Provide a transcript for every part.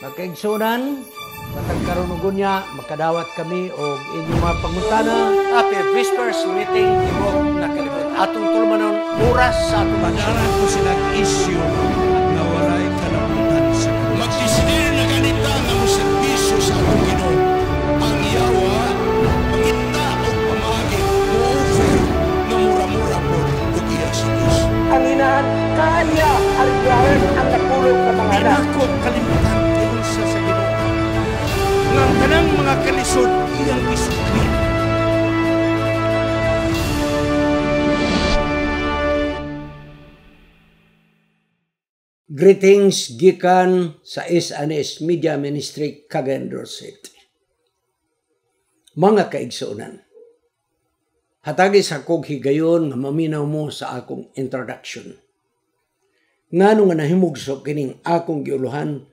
Magkaigsunan, matang karunugon niya, makadawat kami o inyong mga pangutana. Happy Whispers meeting ibog na kalibot. Atong tulmanon oras sa atong Padaran ko silang issue na walay kalabutan sa Diyos. Magdesidir na ganita nga mo serbisyo sa atong Ginoo. Ang yawa, mangita o pamagi, mo-offer na mura-mura po ug iya sa Diyos. ang inahan kanya aligaran ang nakulog sa mga anak. Ako kalimutan tiyon sa Ginoo. Nga ang tanang mga kalisod iyang isukli. Greetings gikan sa S&S Media Ministry Cagayan de Oro City. Mga kaigsunan, hatagi sa akong higayon nga maminaw mo sa akong introduction. Ngano nga nahimugso kining akong giuluhan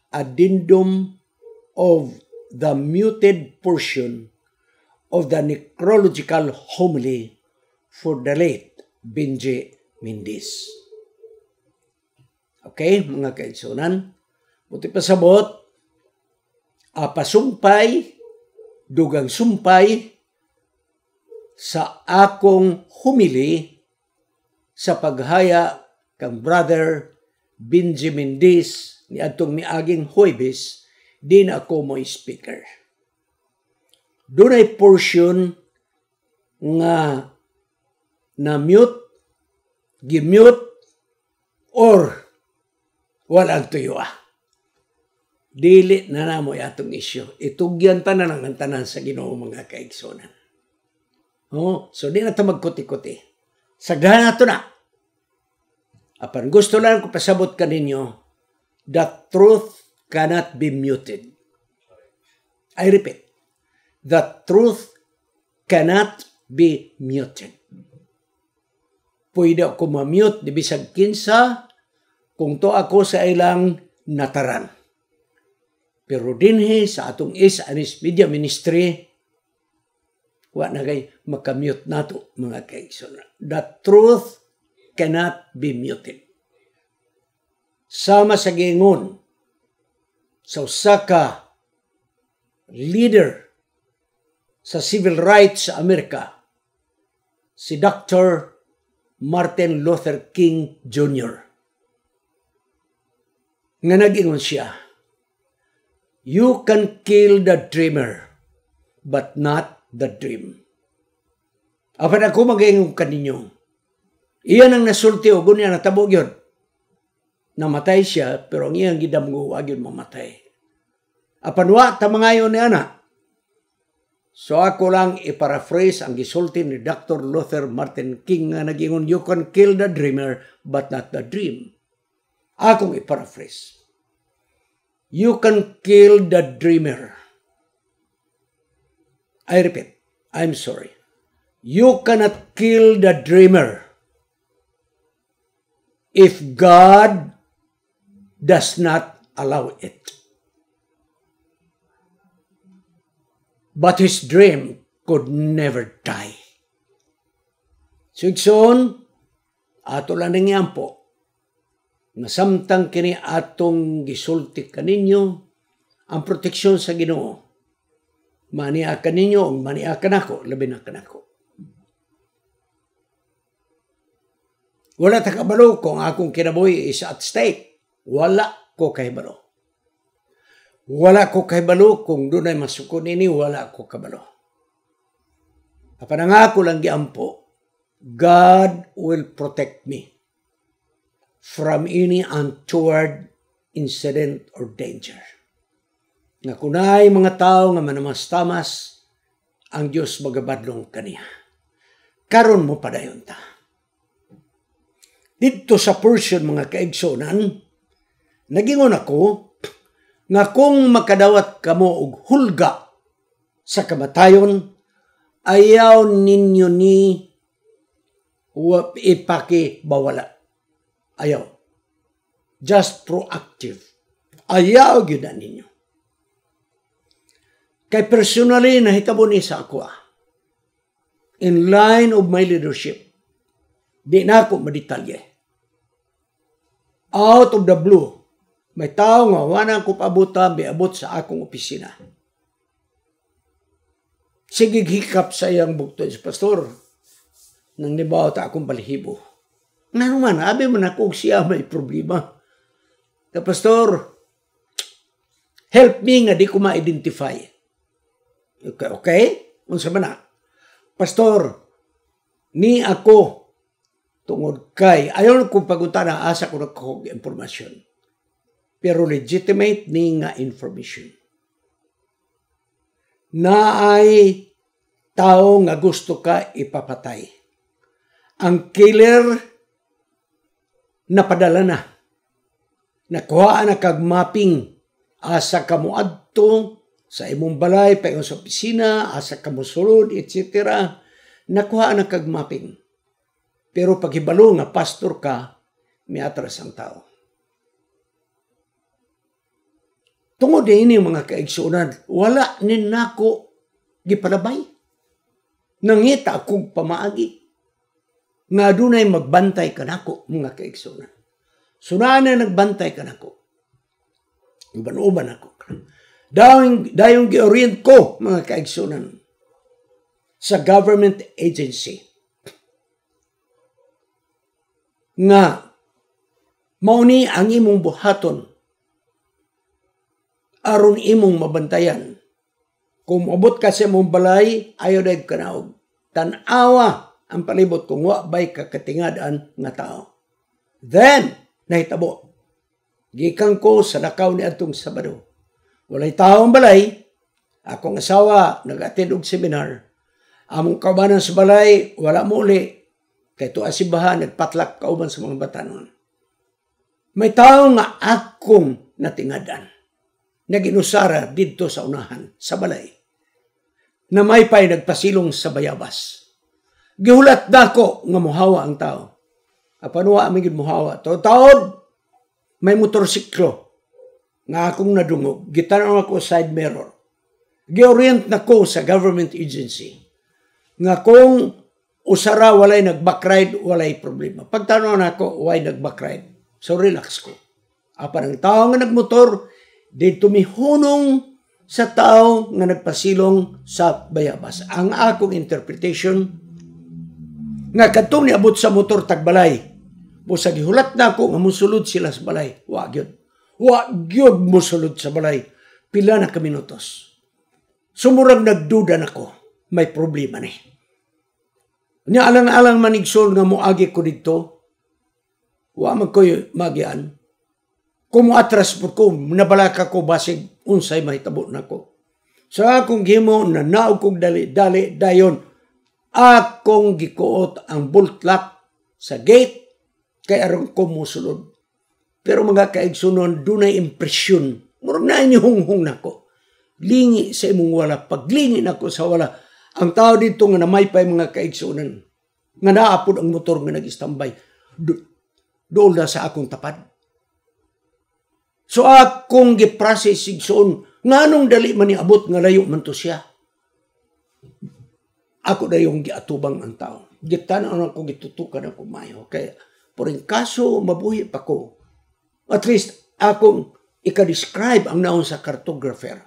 addendum of the muted portion of the necrological homily for the late Benji Mendez. Okay, mga kaigsunan, buti pasabot, pasumpay, dugang sumpay sa akong humili sa paghaya kang Brother Benji Mendez ni atong miaging Huwebes, din ako mo speaker. Dunay portion nga na-mute, gi-mute, or walang tuyo Dili na namo atong isyo. Itugyan tanan ang tanan sa Ginoo mga kaigsunan. So di na ito magkuti-kuti. Sagdahan na ito na. Apan gusto lang ko pasabot ka ninyo, the truth cannot be muted. I repeat, the truth cannot be muted. Pwede ako ma-mute di bisag kinsa kung to ako sa ilang nataran. Pero dinhi sa atong S&S Media Ministry, wa na kay makamute nato mga kaigsunan. The truth cannot be muted. Sama sa gingon sa usa ka leader sa civil rights sa Amerika, si Dr. Martin Luther King Jr. Nga nag-ingon siya, you can kill the dreamer, but not the dream. Apan ako mag-ingon kaninyo, iyan ang nasulti o gunya natabog yun. Namatay siya, pero ang iyang gidamgo, wag yun mamatay. Apan wa, tamangayon ni ana. So ako lang i-paraphrase ang gisulti ni Dr. Luther Martin King nga nag-ingon, you can kill the dreamer, but not the dream. Akong i-paraphrase. You can kill the dreamer. I repeat, I'm sorry. You cannot kill the dreamer if God does not allow it. But his dream could never die. Sigson, ato lang nangyampo. Nasamtang kini atong gisulti kaninyo ang proteksyon sa Ginoo. Maniakan ninyo o maniakan ako, labi na kanako. Wala ta kabalo kung akong kinabuhi is at stake. Wala ko kahibalo. Wala ko kahibalo kung doon ay masukon ini, wala ko kabalo. Apan ang ako lang giampo, God will protect me from any untoward incident or danger. Nga kunay mga tao nga manamas-tamas, ang Diyos magabadlong kaniya. Karon mo padayon ta. Dito sa portion mga kaigsunan, nagingon ako nga kung makadawat kamo og hulga sa kamatayon, ayaw ninyo ni ipakibawala. Ayaw. Just proactive. Ayaw yun na ninyo. Kay personally, nahitabo ni sa ako in line of my leadership. Di na ako madetalye. Out of the blue, May tao nga, wala ko pabuta, biabot sa akong opisina. Sige, hikap sa iyang bukto sa pastor. Nang nibaw ta akong balihibo. Nga naman, abi man ako siya may problema. The pastor, help me nga di ko ma-identify. Okay? Unsa man na? Pastor, ni ako tungod kay, ayaw kong pagunta na asa ko nagkakog informasyon. Pero legitimate ni nga information. Na ay tao nga gusto ka ipapatay. Ang killer napadala na. Nakuha na kag mapping asa ka mo adto sa imong balay, paingon sa opisina, asa ka mo sulod, etc. Nakuha na kag mapping. Pero paghibalo nga pastor ka, may atras ang tao. Tungod ini mga kaigsunan, wala nin nako gipalabay. Nangita akong pamaagi. Nga dunay magbantay ka nako mga kaigsunan. Sunaan na nagbantay ka nako. Uban-uban ako. Dayong gi-orient ko mga kaigsunan sa government agency. Nga mauni ang imong buhaton aron imong mabantayan. Kung mabot ka sa imong balay, ayaw dahil ka naog. Tanawa ang palibot kung wabay ka katingadan nga tao. Then, nahitabo. Gikan ko sa lakaw ni atong Sabado. Walay taong balay. Akong asawa, nag-attend og seminar. Among kaubanan sa balay, wala mo uli. Kay tuwa si Baha, nagpatlak kauban sa mga batanon. May tao nga akong natingadan. Naginusara dito sa unahan, sa balay. Na may pa'y nagpasilong sa bayabas. Gihulat na ko nga muhawa ang tao. Apanuwa aming muhawa. Taod, may motorsiklo nga akong nadungog. Gitanaw ako side mirror. Gi-orient na ko sa government agency. Nga kung usara walay nag-backride, walay problema. Pagtanaw na ako, walay nag-backride. So relax ko. Apan ang tao nga nagmotor, di tumihunong sa tao nga nagpasilong sa bayabas. Ang akong interpretation, nga katong niabot sa motor tagbalay, busa gihulat na ako nga musulod sila sa balay. Wagyod musulod sa balay. Pila na kaminutos. Sumurag nagduda na ko, may problema ni. Nya alang-alang manigsol nga muagi ko dito, wa man ko'y magian. Kung atras po ko, nabalaka ko basig unsay mahitabo na ko. Sa akong gimo na naog kong dali-dali dayon, akong gikuot ang bolt lock sa gate kay aron ko musulod. Pero mga kaigsunon, dunay impresyon. Murag na inihunghong na ko. Lingi sa imong wala. Paglingi na ko sa wala. Ang tao dito nga namaypay mga kaigsunon. Nga naapod ang motor nga nag-istambay. Doon na sa akong tapad. So akong giprocess sigsoon, nga nung dali man niabot nga layo man to siya. Ako na yung giatubang ang tao. Gitanaw ako, gitutukan ako mayo. Kaya, poring kaso, mabuhi pa ko. At least, akong ika-describe ang naon sa cartographer.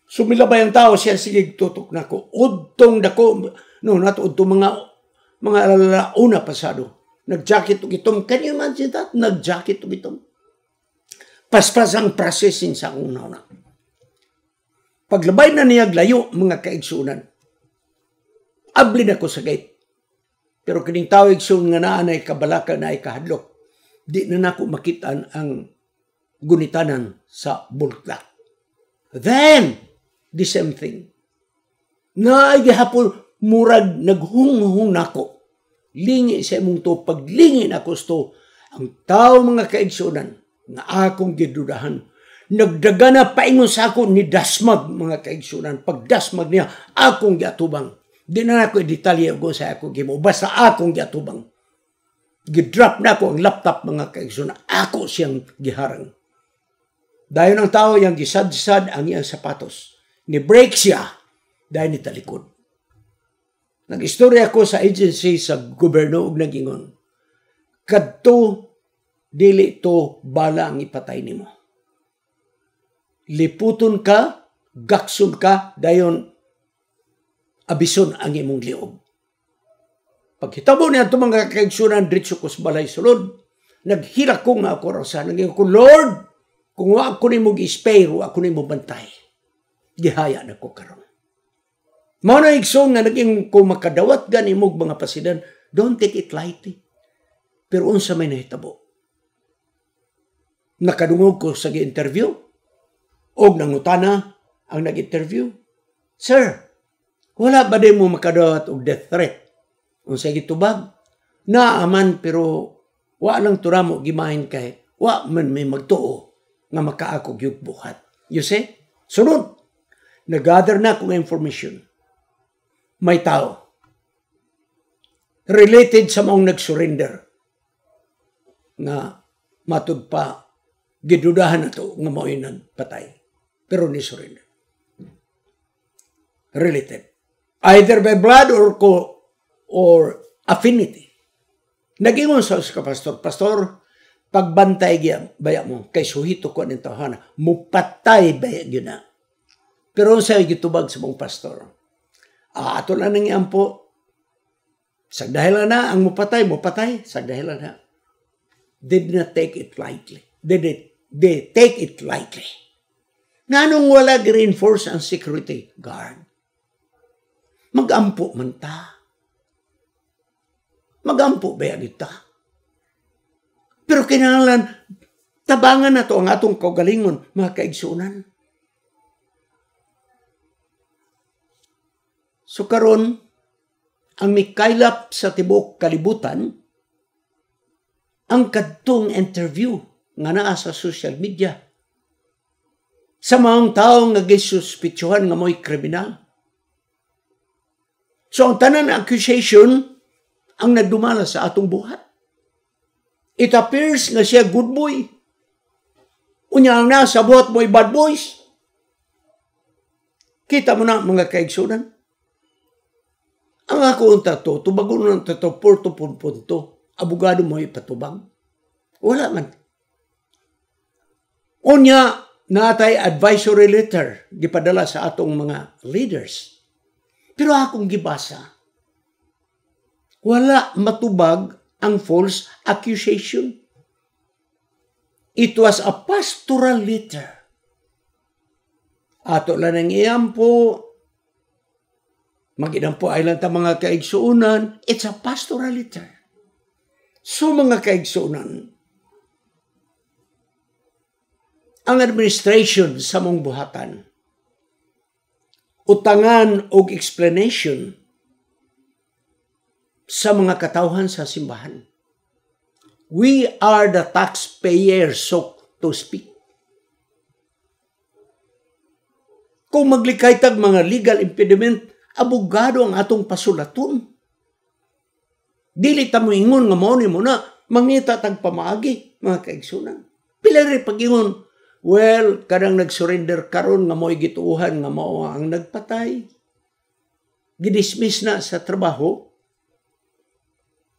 Sumilabay ang tao, siya sige tutok na ko. Udtong dako, no, natudtong mga alauna pasado. Nag-jacket o gitom. Can you imagine that? Nag-jacket o gitom. Paspas ang processing sa akong nauna. Paglabay na niya layo, mga kaigsunan, abli na ko sa gate. Pero kining tao igsoon nga naa na kabalaka na kahadlok, di na nako makitaan ang gunitanan sa bultla. Then, the same thing. Naigihapon, murag naghunghung nako. Lingi sa imong to, paglingi na ko sto, ang tao mga kaigsunan, nga akong gidudahan. Nagdaga na paingon sa ako ni dasmag mga kaigsunan. Pag dasmag niya, akong giatubang. Di na ako i-detalye ako sa ako gimo. Basta akong giatubang. Gidrop na ako ang laptop mga kaigsunan. Ako siyang giharang. Dahil ang tao yung gisad-sad ang iyang sapatos. Ni-break siya dahil ni talikod. Nag-istorya ako sa agency sa gobyerno ug nagingon. Kadto dili to bala ang ipatay nimo. Liputon ka, gaksun ka, dayon abison ang imong liog. Pagkitabo niya ito mga kaigsunan, diretso ko sa balay sulod, naghilak ko nga ako rasa, naging ko, Lord, kung wa ako ni mo gi-spare, wa ako ni mo bantay, gihaya na ko karon. Mao na igsoon nga naging kung makadawat gani mo mga pasidan, don't take it lightly. Pero unsa may nahitabo. Nakadungog ko sa gi-interview, og nangutana ang nag-interview, Sir, wala ba din mo makadawat og death threat? Unsa gitubag? Naaman pero wa lang turamo gimahin kay wa man may magtuo nga makaako gyud buhat. You see? Sunod. Nag-gather na kong information. May tao related sa maong nag-surrender nga matud pa gidudahan na to nga mao'y nagpatay. Pero ni surrender. Related. Either by blood or affinity. Nagingon sa pastor, Pastor, pagbantay giya, baya mo, kay suhito ko ng tawhana, mupatay baya yun na. Pero sa'yo gitubag sa mong pastor. Ato lang nang iampo, sagdahilan na, ang mupatay, sagdahilan na. Did not take it lightly. They take it lightly. Nganong wala reinforce ang security guard? Magampo man ta. Magampo ba kita? Pero kinahanglan, tabangan na to ang atong kaugalingon, mga kaigsunan. So karon, ang mikaylap sa tibok kalibutan, ang kadtong interview nga naa sa social media, sa mga taong nagisuspitsuhan nga mo'y kriminal. So ang tanan accusation, ang nagdumala sa atong buhat. It appears nga siya good boy. Unya ang nasa buhat mo'y bad boys. Kita mo na mga kaigsunan. Ang ako unta to, tubagon ng tato, porto punto, abogado mo'y patubang. Wala man. Unya, natay advisory letter gipadala sa atong mga leaders. Pero akong gibasa, wala matubag ang false accusation. It was a pastoral letter. Ato lang ang iyampo, mag-inampo ay lang ta mga kaigsuunan, it's a pastoral letter. So mga kaigsuunan, ang administration sa mong buhatan, utangan o explanation sa mga katawhan sa simbahan. We are the taxpayers, so to speak. Kung maglikay tag mga legal impediment, abogado ang atong pasulaton. Dili ta mo ingon nga mao ni mo na mangita tag pamaagi, mga kaigsunan. Pila rin pag-ingon, well, kadang nag-surrender karon nga mo'y gituuhan nga mao ang nagpatay. Gidismiss na sa trabaho.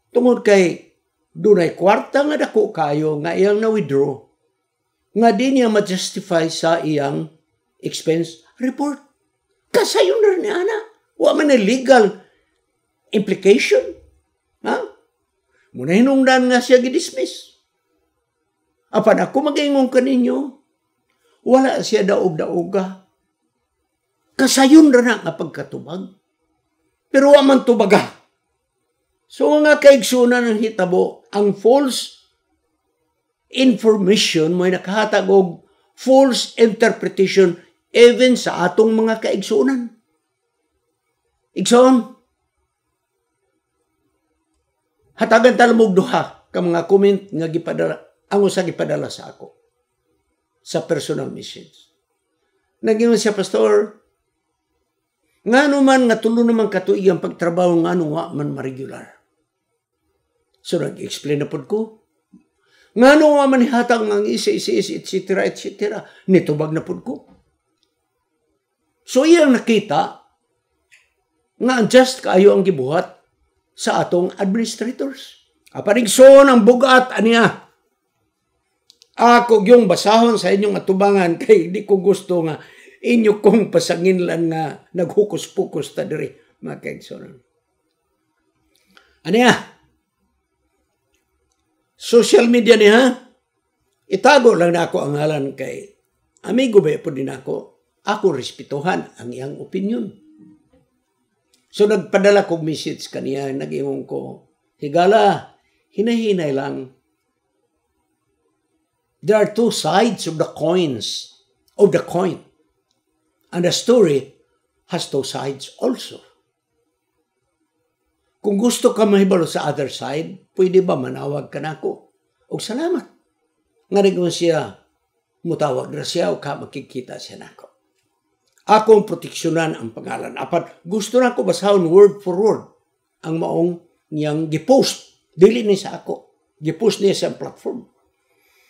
Tungod kay dunay kwarta nga dako kayo nga iyang na-withdraw. Nga di niya ma-justify sa iyang expense report. Kasayon na rin ana. Wa man na legal implication. Ha? Muna hinungdan nga siya gidismiss. Apan ako mag-ingon kaninyo, wala siya daog-daoga. Kasayon na nga pagkatubag. Pero wa man tubaga. So nga kaigsunan ng hitabo, ang false information mo'y nakahatag og false interpretation even sa atong mga kaigsunan. Igsoon, hatagan talamog duha ka mga comment nga gipadala, ang usa gipadala sa ako sa personal message. Naging siya, Pastor, nga naman nga tulo naman katuig ang pagtrabaho nga wa man ma-regular. So nag-explain na po ko. Nga naman man hatang ang isa-isa, etc. Nitubag na po ko. So iyang nakita nga just kayo ang gibuhat sa atong administrators. Aparigson ang bugat aniya. Ako yung basahon sa inyong atubangan kay di ko gusto nga inyo kong pasanginlan nga naghukus-pukus ta diri mga kaigsunan. Ano ya? Social media niya, itago lang na ako ang ngalan kay amigo ba po din ako. Ako respetuhan ang iyang opinion. So nagpadala kong message kaniya, nag-iwong ko, higala, hinahinay lang. There are two sides of the coin. And the story has two sides also. Kung gusto ka mahibalo sa other side, pwede ba manawag ka na ako? O salamat. Nga rin siya, mutawag na siya o ka makikita siya na ako. Ako ang proteksyonan ang pangalan. Apat, gusto na ako basahon word for word ang maong niyang gipost. Dili niya sa ako. Gipost niya sa platform.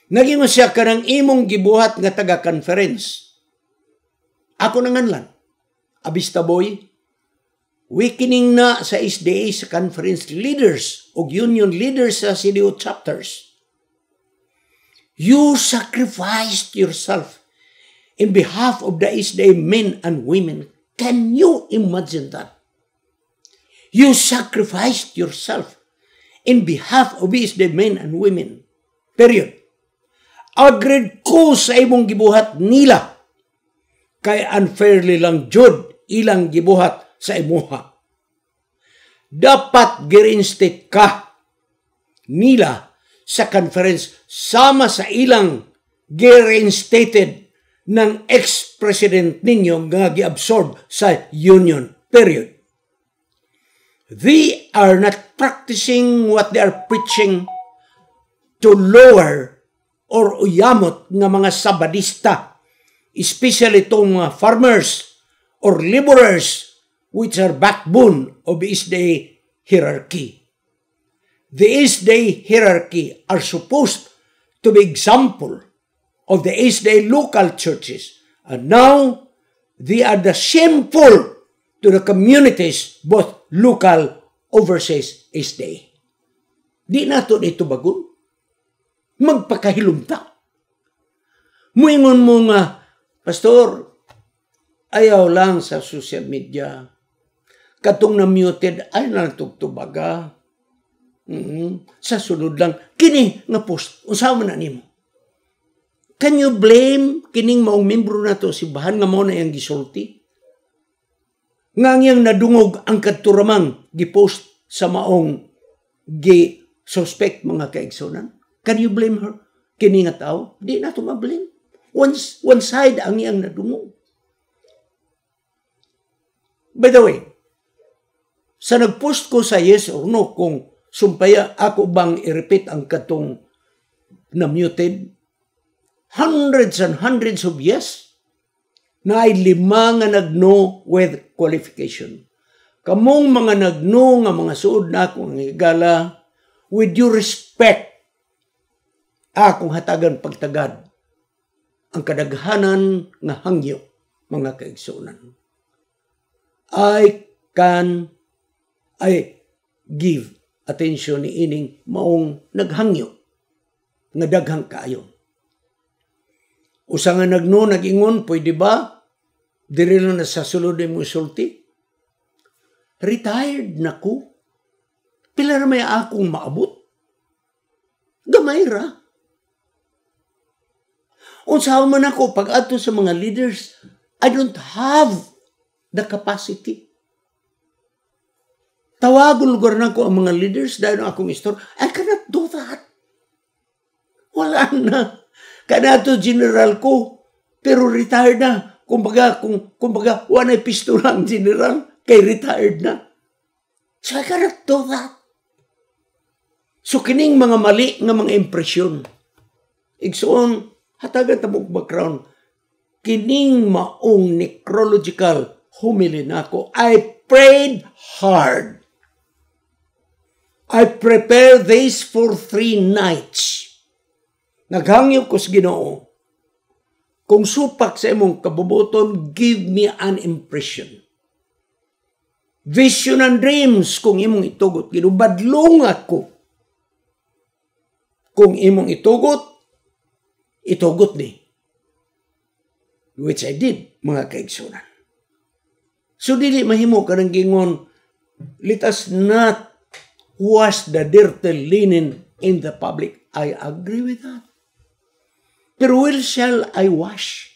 Naging siya ka ng imong gibuhat nga taga-conference. Ako nanganlan. Abista boy, weakening na sa SDA sa conference leaders o union leaders sa CDO chapters. You sacrificed yourself in behalf of the SDA men and women. Can you imagine that? You sacrificed yourself in behalf of SDA men and women. Period. Agreed ko sa imong gibuhat nila. Kay unfairly lang jud ilang gibuhat sa imuha. Dapat gi-reinstate ka nila sa conference sama sa ilang gi-reinstated ng ex-president ninyo nga gi-absorb sa union. Period. They are not practicing what they are preaching to lower or uyamot nga mga sabadista, especially itong mga farmers or laborers which are backbone of the SDA hierarchy. The SDA hierarchy are supposed to be example of the SDA local churches. And now, they are the shameful to the communities, both local, overseas SDA. Di nato ito bagon. Magpakahilumta. Muingon mo nga, Pastor, ayaw lang sa social media. Katong na-muted, ay natugtubaga. Sa sunod lang, kini nga post, usawa na nimo. Can you blame kining maong membro na to, si bahan nga mo na yung gisulti? Nga niyang nadungog ang katuramang gipost sa maong gi-suspect mga kaigsunan? Can you blame her? Kini nga tao? Di na ito ma-blame. One side ang iyang nadungog. By the way, sa nagpost ko sa yes or no, kung sumpaya ako bang i-repeat ang katong na-muted, hundreds and hundreds of yes, na ay 5 nga nag-no with qualification. Kamong mga nag-no nga mga suod na akong higala, with due respect, akong hatagan pagtagad ang kadaghanan nga hangyo mga kaigsunan. I give attention ni ining maong naghangyo nga daghang kaayo. Usa nga nagno nagingon, pwede ba diri na sa sulod mo isulti? Retired na ko. Pila ra may akong maabot? Gamay ra. Unsaon man ako, pag ato sa mga leaders, I don't have the capacity. Tawagon lugar na ko ang mga leaders dahil ang akong istorya. I cannot do that. Wala na. Kanato general ko, pero retired na. Kumbaga, wala pistola ang general, kay retired na. So I cannot do that. So kining mga mali nga mga impresyon. Igsoon, hatagan tabok background, kining maong necrological homily nako, I prayed hard. I prepared this for 3 nights. Naghangyo ko sa Ginoo. Kung supak sa imong kabubuton, give me an impression. Vision and dreams kung imong itugot. Ginubadlong ako. Kung imong itugot, itugot ni. Which I did, mga kaigsunan. So dili mahimo ka ng gingon, let us not wash the dirty linen in the public. I agree with that. Pero where shall I wash?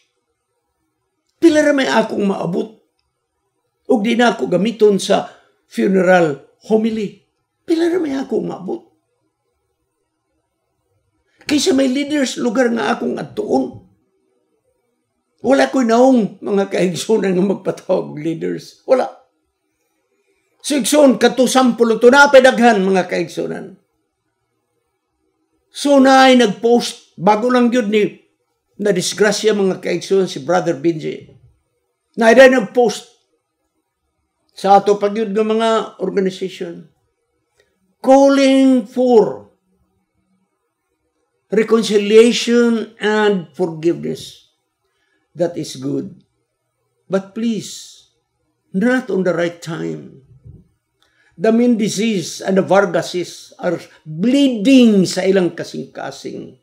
Pila ra may akong maabot. Ug di na ako gamiton sa funeral homily. Pila ra may akong maabot. Kaysa may leaders lugar nga akong adtuon. Wala ko'y naong mga kaigsunan nga magpatawag leaders. Wala. So igsoon, kato sampul ito na daghan mga kaigsunan. So naay nag-post, bago lang yun ni na disgrasya mga kaigsunan si Brother Benji. Naay nag-post sa ato pag yun ng mga organization calling for reconciliation and forgiveness. That is good. But please, not on the right time. The Min disease and the Vargases are bleeding sa ilang kasing-kasing.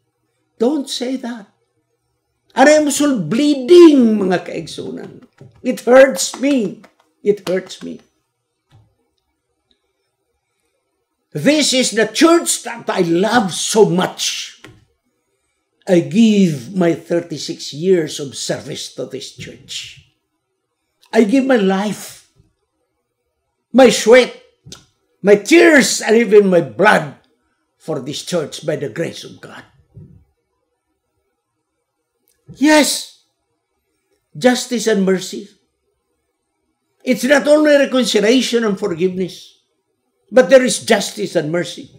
Don't say that. Aray mo sul bleeding, mga kaigsunan. It hurts me. It hurts me. This is the church that I love so much. I give my 36 years of service to this church. I give my life, my sweat, my tears, and even my blood for this church by the grace of God. Yes, justice and mercy. It's not only reconciliation and forgiveness, but there is justice and mercy.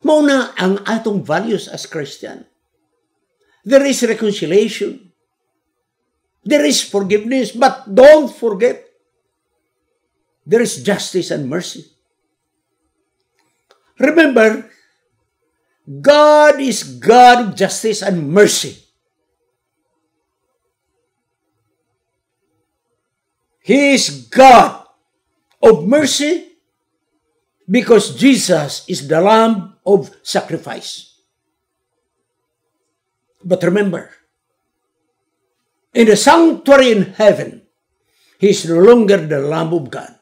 Mauna ang atong values as Christian. There is reconciliation. There is forgiveness, but don't forget, there is justice and mercy. Remember, God is God of justice and mercy. He is God of mercy because Jesus is the Lamb of sacrifice. But remember, in the sanctuary in heaven, He is no longer the Lamb of God,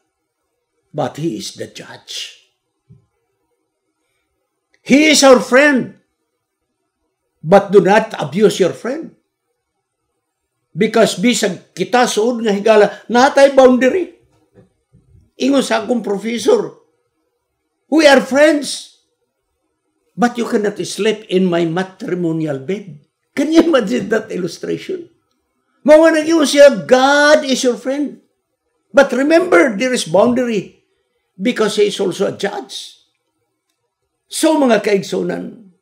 but He is the judge. He is our friend, but do not abuse your friend. Because bisag kita suod nga higala, natay boundary. Ingon sa akong professor, we are friends. But you cannot sleep in my matrimonial bed. Can you imagine that illustration? Mga nag-iwan siya, God is your friend. But remember, there is boundary because He is also a judge. So mga kaigsunan,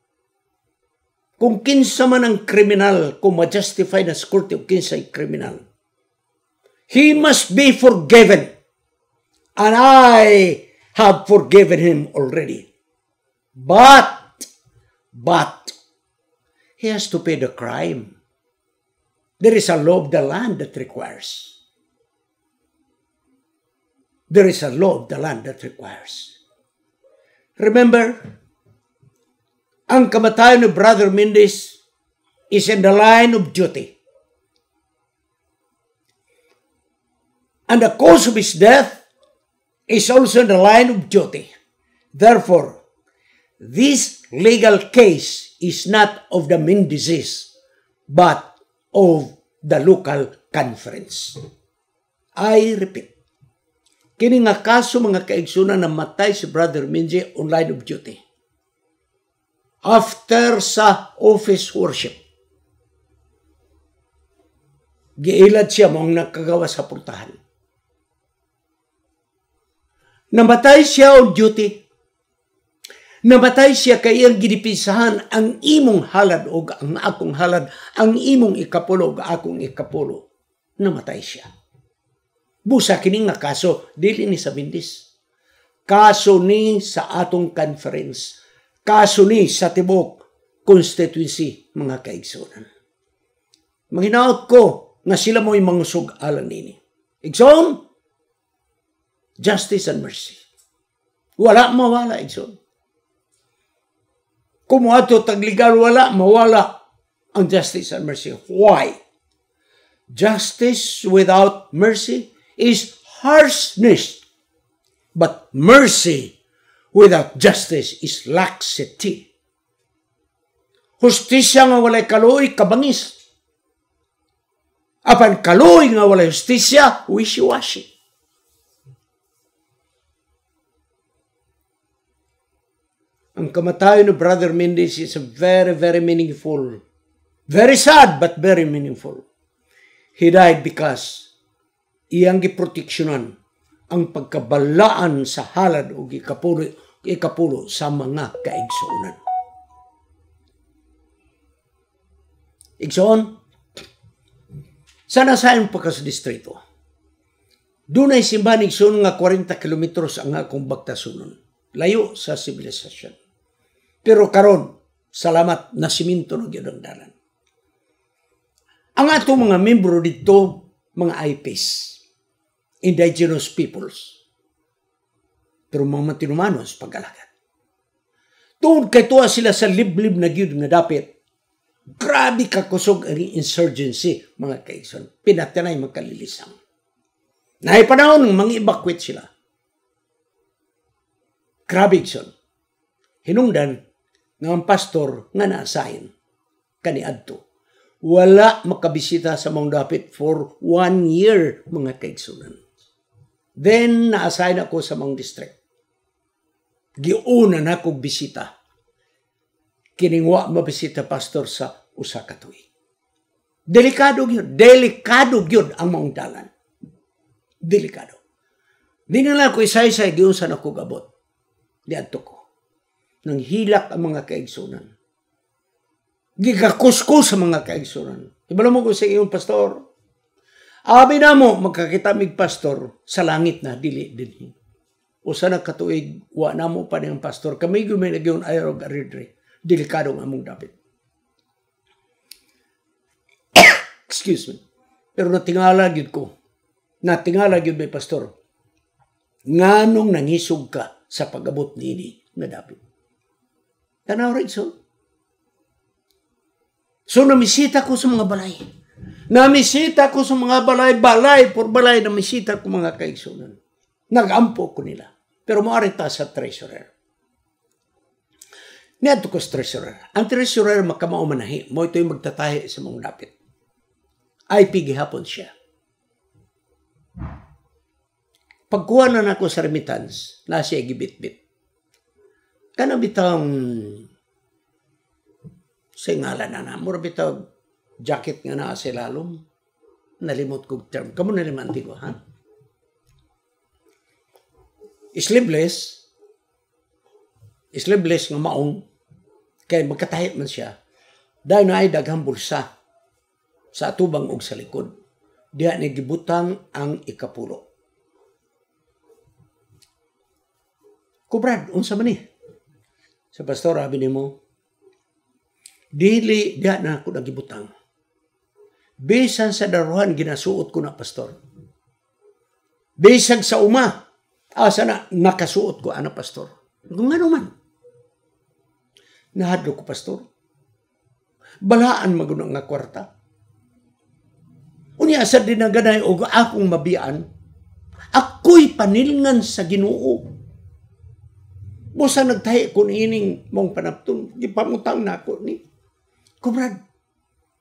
kung kinsa man ang kriminal, kung ma-justify na sa korte o kinsa'y kriminal, he must be forgiven. And I have forgiven him already. But he has to pay the crime. There is a law of the land that requires. There is a law of the land that requires. Remember, ang kamatayan ni Brother Mendez is in the line of duty. And the cause of his death is also in the line of duty. Therefore, this legal case is not of the Mendezes, but of the local conference. I repeat, kini nga kaso mga kaigsunan na matay si Brother Mendez on line of duty. After sa office worship, giilad siya mong nakagawa sa pultahan. Namatay siya on duty. Namatay siya kay iyang ginipisahan ang imong halad o ang akong halad, ang imong ikapulo o akong ikapulo. Namatay siya. Busa kini nga kaso, dili ni sa Mendez. Kaso ni sa atong conference. Kaso ni sa tibok constituency, mga kaigsunan. Manghinaot ko nga sila mo'y mangusog alang nini. Igsoon, justice and mercy. Wala mawala, igsoon. Kumuhato tagligal wala, mawala ang justice and mercy. Why? Justice without mercy is harshness. But mercy without justice is laxity. Hustisya nga walay kaluoy, kabangis. Apan kaluoy nga walay hustisya, wishy-washy. Ang kamatayon ni Brother Mendez is a very, very meaningful, very sad, but very meaningful. He died because iyang giproteksyonan ang pagkabalaan sa halad o ikapulo sa mga kaigsuunan. Igsoon, sana saan pa ka sa distrito. Doon ay simbahan igsoon nga 40 kilometros ang akong bagtasunon. Layo sa sibilisasyon. Pero karon, salamat na siminto na gyud ang dalan. Ang atong mga membro dito, mga IPs, indigenous peoples, pero mga matinumanos pag-alagad. Tuod kay tuwa sila sa liblib na gyud nga dapit. Grabe kakusog ang insurgency, mga kaigsoon. Pinatanay magkalilisang. Naay panahon ng mga evacuate sila. Grabe igsoon. Hinungdan nga ang pastor nga na-assign kaniadto. Wala makabisita sa mga dapit for 1 year, mga kaigsunan. Then, na-assign ako sa mga district. Giuna na akong bisita. Kiningwa mabisita pastor sa usa ka tuig. Delikado gyud ang mga dalan. Delikado. Di na lang ko isa-isa giunsan ako gabot. Diadto ko. Nang hilak ang mga kaigsunan. Gigakusko sa mga kaigsunan. Ibala mo ko sa iyong pastor. Abi na mo, magkakitamig pastor sa langit na dili dinhi. Usa na katuig, wa na mo pa niyang pastor. Kami may nagyon ayarog aridre. Delikado nga mong dapit. Excuse me. Pero natingala gyud ko. Natingala gyud may pastor. Nganong nangisog ka sa pag-abot niini nga dapit. Tanaw rin so. So namisita ko sa mga balay. Namisita ko sa mga balay por balay, namisita ko mga kaigsunan. Nagampo ko nila. Pero maarita sa treasurer. Niadto ko sa treasurer. Ang treasurer makamao manahi. Mo ito yung magtatahi sa mga dapit. IP gihapon siya. Pagkuha na ako sa remittance, na siya gibit-bit. Kana bitang singala na mura bitang jacket nga na sa lalom. Nalimot kong term. Kamu nalimanti ko, ha? Sleeveless nga maong, kaya magkatahit man siya, dahil na ay daghang bulsa sa atubang og sa likod. Diha ni gibutang ang ikapulo. Kubrad, unsa man ni? Sa pastor, abi nimo, dili diha na ako nagibutang. Bisan sa daruhan, ginasuot ko na, pastor. Bisag sa uma, asa na nakasuot ko, ana, pastor. Kung ano man. Nahadlo ko, pastor. Balaan magunang nga kwarta. Unya sa dinaganay o akong mabian, ako'y panilngan sa Ginoo. Busa nagtahi ko ining mong panaptun, gipamutang na ako ni. Kumrad,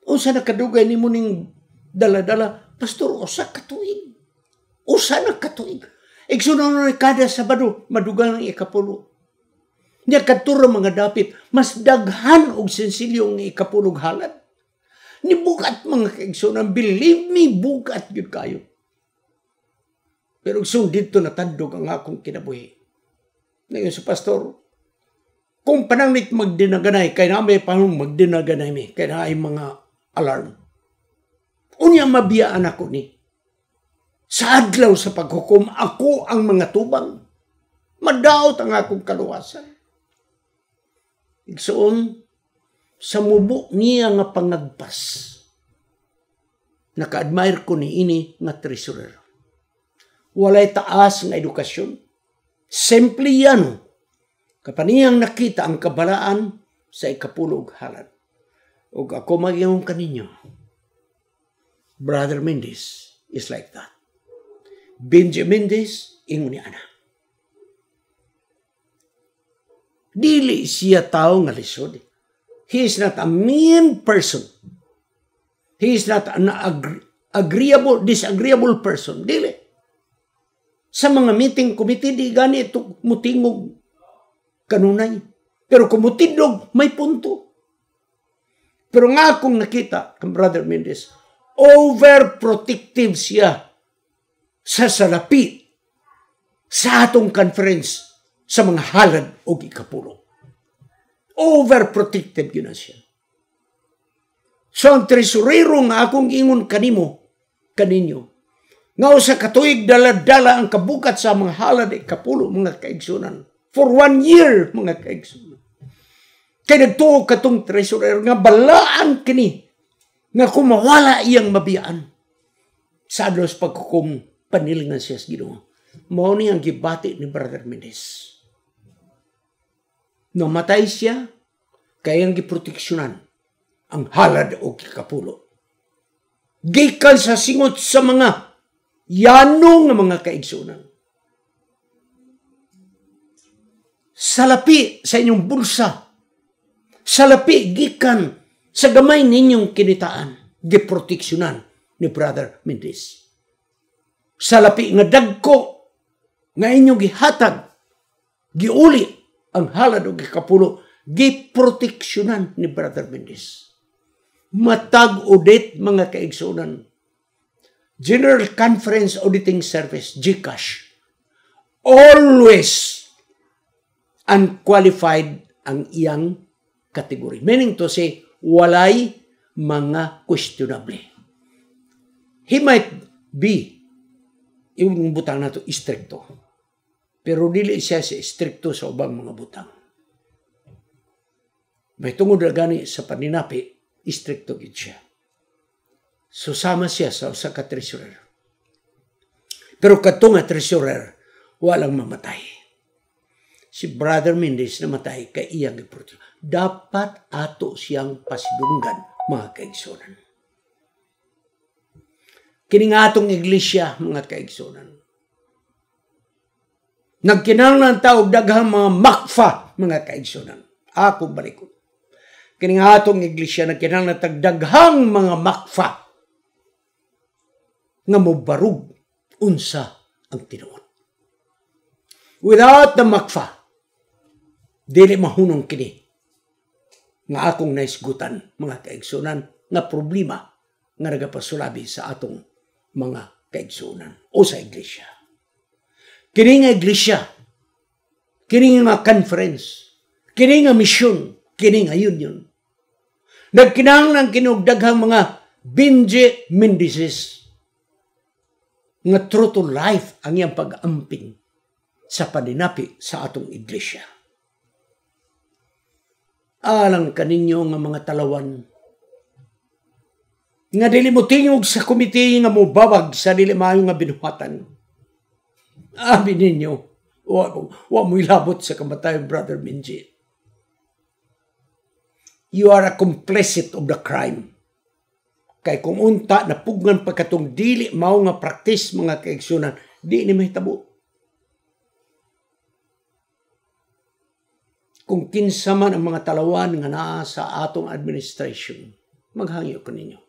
usa na kadugay ni mo ning dala-dala, pastor, usa katuig. Usa na katuig. Igsunan na kada Sabado, madugang ng ikapulo. Niya katuro mga dapit, mas daghan og sensilyo ng ikapulog halad. Ni bukat mga kaigsunan, believe me, bukat yun kayo. Pero igsun dito natandog ang akong kinabuhi. Ngayon sa pastor, kung pananglit magdinaganay, kaya na may panong magdinaganay mi, kaya na ay mga alarm. Unya mabiyaan ako ni. Sa adlaw sa paghukom, ako ang mga tubang. Madaot ang akong kaluwasan. Igsoon, sa mubo niya nga pangagpas, naka-admire ko ni ini nga treasurer. Walay taas nga edukasyon. Simple yan. Kapaniyang nakita ang kabalaan, sa ikapulog halad. O ako mag-iong kaninyo, Brother Mendez is like that. Benji Mendez, ingon ni ana. Dili siya tao nga lisod. He is not a mean person. He is not an disagreeable person. Dili. Sa mga meeting committee, di gani ito mutingog kanunay. Pero kung mutindog, may punto. Pero nga akong nakita, kang Brother Mendez, overprotective siya sa salapi sa atong conference sa mga halad o ikapulo. Overprotective yun na siya. So ang tresurero nga akong ingon kaninyo, nga sa katuig dala-dala ang kabukat sa mga halad o ikapulo, mga kaigsunan. For 1 year, mga kaigsunan. Kaya nagtuo katong treasurer nga balaan kini nga kumawala iyang mabiyaan sa adlos pagkukum panilingan siya sa Ginoo. Mao ni ang gibati ni Brother Mendez. Namatay siya kaya ang giproteksyonan ang halad o kikapulo. Gikan sa singot sa mga yanong nga mga kaigsunan. Salapi sa inyong bulsa. Salapi gikan sa gamay ninyong kinitaan, giproteksyonan ni Brother Mendez. Salapi nga dagko nga inyong gihatag, giuli ang halad o gikapulo, giproteksyonan ni Brother Mendez. Matag audit mga kaigsunan. General Conference Auditing Service, GCAS, always unqualified ang iyang category. Meaning to say, walay mga questionable. He might be, yung butang na to, istrikto. Pero dili siya si istrikto sa ubang mga butang. May tungod na gani sa paninapi, istrikto gid siya. Susama siya sa ka-treasurer. Pero katong nga treasurer, walang mamatay. Si Brother Mendez namatay kay iyang iproteksyon. Dapat ato siyang pasidunggan, mga kaigsunan. Kining atong iglesia, mga kaigsunan. Nagkinahanglan taog daghang mga makfa, mga kaigsunan. Ako balikod. Kining atong iglesia, nagkinahanglan tag daghang mga makfa nga mobarug unsa ang tinuod. Without the makfa, dili mahunong kini nga akong naisgutan, mga kaigsunan, nga problema nga nagapasulabi sa atong mga kaigsunan o sa iglesia. Kini nga iglesia, kini nga conference, kini nga mission, kini nga union. Nagkinahanglan kinugdaghang mga Benji Mendezes nga true to life ang iyang pag-amping sa paninapi sa atong iglesia. Alang kaninyo nga mga talawan nga dili mo tingog sa komite nga mobawag sa dili maayo nga binuhatan. Abi ninyo, wa mo ilabot sa kamatayon, Brother Benji. You are a complicit of the crime. Kay kung unta napugnan pa katong dili mao nga practice, mga kaigsunan, di ni mahitabo. Kung kinsa man ang mga talawan nga naa sa atong administration, maghangyo ko ninyo.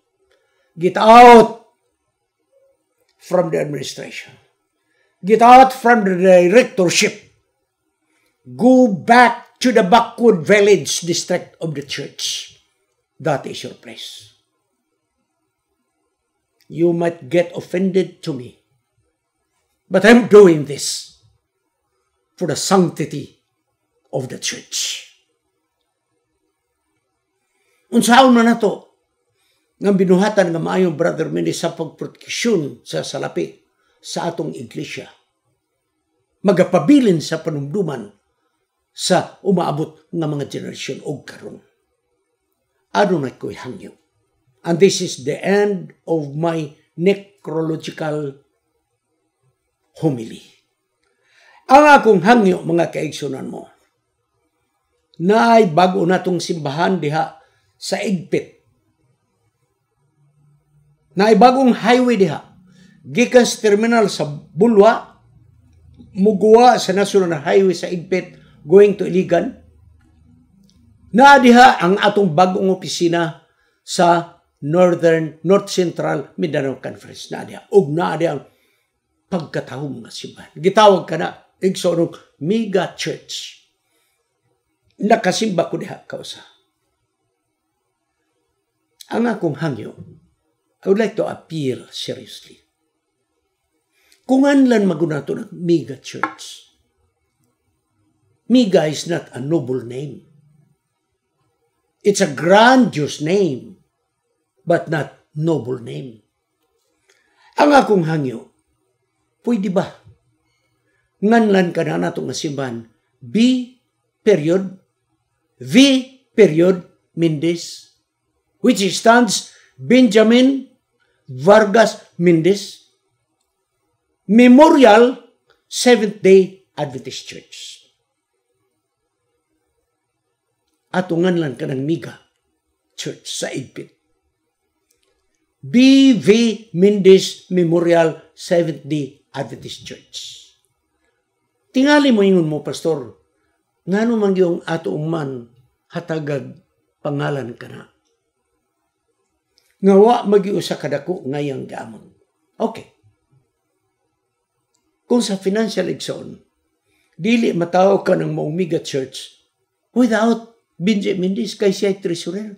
Get out from the administration. Get out from the directorship. Go back to the backward village district of the church. That is your place. You might get offended to me, but I'm doing this for the sanctity of the church. Unsaon man nato nga binuhatan nga maayong Brother Mendez sa pagproteksyon sa salapi sa atong iglesia, magapabilin sa panumduman sa umaabot nga mga generasyon og karon. Adunay ko'y hangyo. And this is the end of my necrological homily. Ang akong hangyo, mga kaigsunan mo, naay bago natong simbahan diha sa Igpit. Naay bagong highway diha. Gikan sa terminal sa Bulwa, muguwa sa National Highway sa Igpit, going to Iligan. Na diha ang atong bagong opisina sa North Central Mindanao Conference. Na diha. Ug na diha ang pagkatahong nga simbahan. Gitawag ka na, igsoong mega church. Nakasimba ko diha kausa. Ang akong hangyo, I would like to appeal seriously. Kung anlan magunato ng mega church, mega is not a noble name. It's a grandiose name, but not noble name. Ang akong hangyo, pwede ba? Nganlan ka na nato nga simbahan, V. Mendez, which stands Benjamin Vargas Mendez Memorial Seventh-day Adventist Church. Atungan lang ka ng mega church sa Igpit. B.V. Mendez Memorial Seventh-day Adventist Church. Tingali mo ingon mo, Pastor, ngano man yung atong man hatagag pangalan ka na. Ngawa magiusa kadako ngayang gamon. Okay. Kung sa financial igsoon, dili mataw ka ng maong mega church without Benjamin Mendez kay siya treasurer.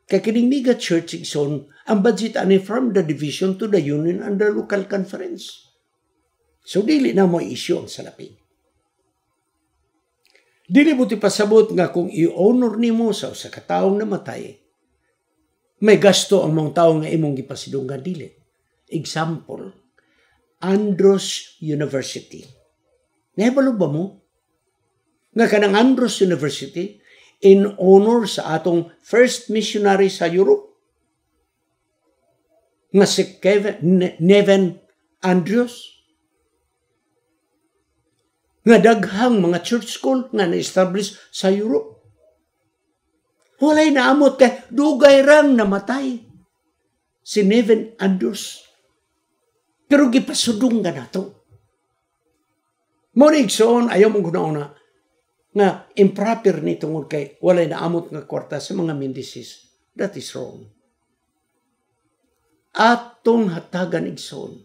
Kaya kining mega church igsoon, ang budget ani from the division to the union and the local conference. So dili na mo issue ang salapi. Dili mo ti pasabot nga kung i-honor nimo sa usa ka taong namatay, may gasto ang mga tao nga imong gipasidunggan dili. Example, Andros University. Nahibalo ba mo? Nga kanang Andros University, in honor sa atong first missionary sa Europe, nga si Neven Andrews, nga daghang mga church school nga na-establish sa Europe. Walay naamot kay dugay rang namatay si Neven Andrews. Pero gipasudong ka na ito. Muna igsoon, ayaw mong guna-una nga improper ni tungod kay walay naamot nga kwarta sa mga Mendezes. That is wrong. Atong hatagan igsoon.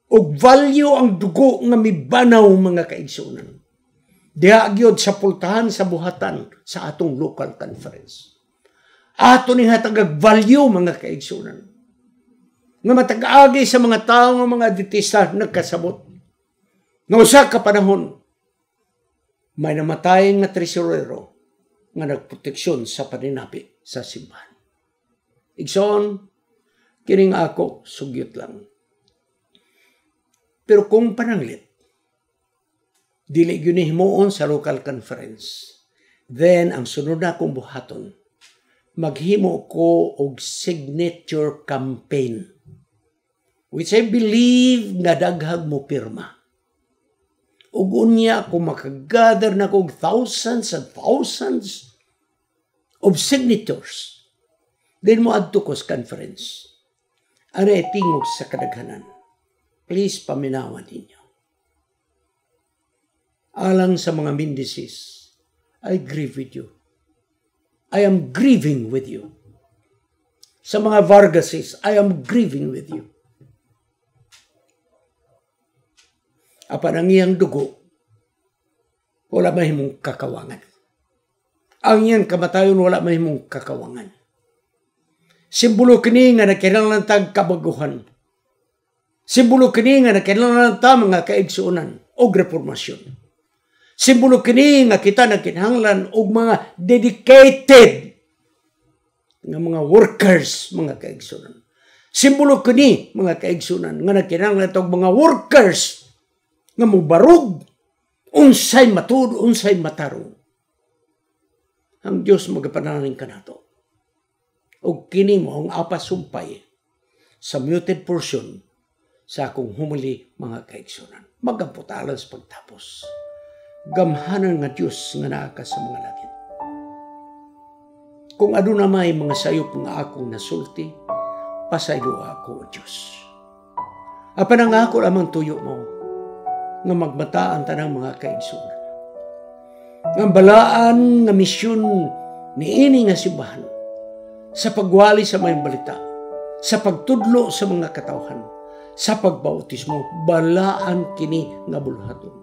Og value ang dugo nga mibanaw mga kaigsunan. Diha gyud sa pultahan sa buhatan sa atong local conference. Ato ning hatagag value mga kaigsunan. Nga matag-agi sa mga tao nga mga Adventista nagkasabot. Nga usa ka panahon may namatay nga tresurero nga nagproteksyon sa paninapi sa simbahan. Igsoon, kining ako sugyot lang. Pero kung pananglit, dili gyud himuon sa local conference, then ang sunod na kong buhaton, maghimo ko og signature campaign, which I believe nga daghag mo pirma. Ug unya ako makagather na kog thousands and thousands of signatures. Then mo adto ko sa conference. Ano tingog sa kadaghanan? Please paminawan ninyo. Alang sa mga Mendezes, I grieve with you. I am grieving with you. Sa mga Vargases, I am grieving with you. Apan ang iyang dugo, wala mahimong kakawangan. Ang iyang kamatayon, wala mahimong kakawangan. Simbolo kini nga nakinahanglan tag kabaguhan. Simbolo kini nga nakinahanglan ta mga kaigsuonan o reformasyon. Simbolo kini nga kita nakinahanglan og mga dedicated nga mga workers, mga kaigsuonan. Simbolo kini mga kaigsuonan nga nakinahanglan ta og mga workers nga mubarog, unsay matud, unsay matarong. Ang Diyos magapanaling ka na to. O kini mo ang apasumpay sa muted portion sa akong humuli mga kaigsunan. Magamputalan sa pagtapos. gamhanan nga Diyos nga naa ka sa mga langit. Kung aduna may mga sayop nga akong nasulti, pasaylo ako, O Diyos. Apan ang ako lamang tuyo mo, nga magmataan tanang mga kaigsunan. Ang balaan nga misyon ni ini nga simbahan, sa pagwali sa mga balita, sa pagtudlo sa mga katawhan, sa pagbautismo, balaan kini nga bulhaton.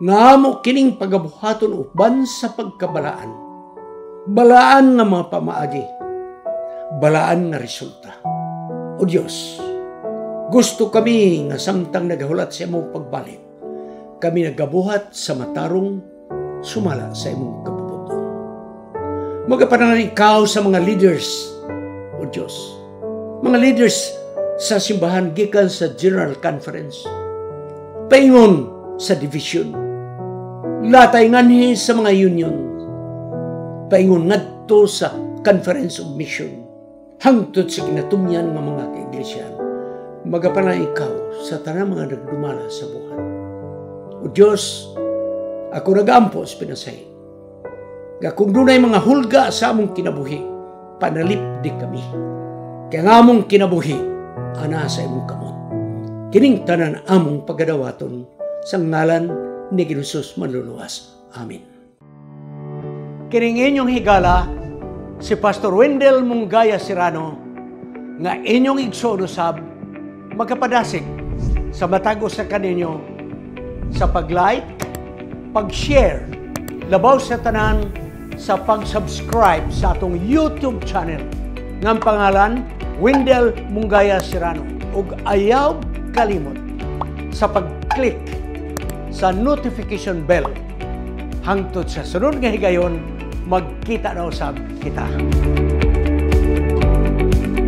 Ngamo kining pagabuhaton uban sa pagkabalaan, balaan nga mga pamaagi, balaan nga resulta. O Diyos, gusto kami nga samtang nagahulat sa imong pagbalik, kami nagabuhat sa matarong sumala sa imong kapuputo. Magapanangan ikaw sa mga leaders, O Diyos, mga leaders sa simbahan gikan sa General Conference, paingon sa division, latay nganhi sa mga union, paingon ngadto sa Conference of Mission, hangtod sa kinatumyan ng mga kaiglesia. Magapanay ikaw sa tanang mga nagdumala sa buhay. O Diyos, ako nag-ampo sa pinasay. Kung dunay mga hulga sa among kinabuhi, panalip di kami. Kaya nga among kinabuhi, ana sa imong kamot. Kining tanan among pagadawaton sa ngalan ni Jesus manluluwas. Amen. Kining inyong higala, si Pastor Wendell Munggaya Serrano, nga inyong igsoon usab, magkapadasig sa matag sa kaninyo sa pag-like, pag-share, labaw sa tanan sa pag-subscribe sa atong YouTube channel ng pangalan Wendell Munggaya Serrano ug ayaw kalimot sa pag-click sa notification bell hangtod sa sunod nga higayon magkita na usab kita.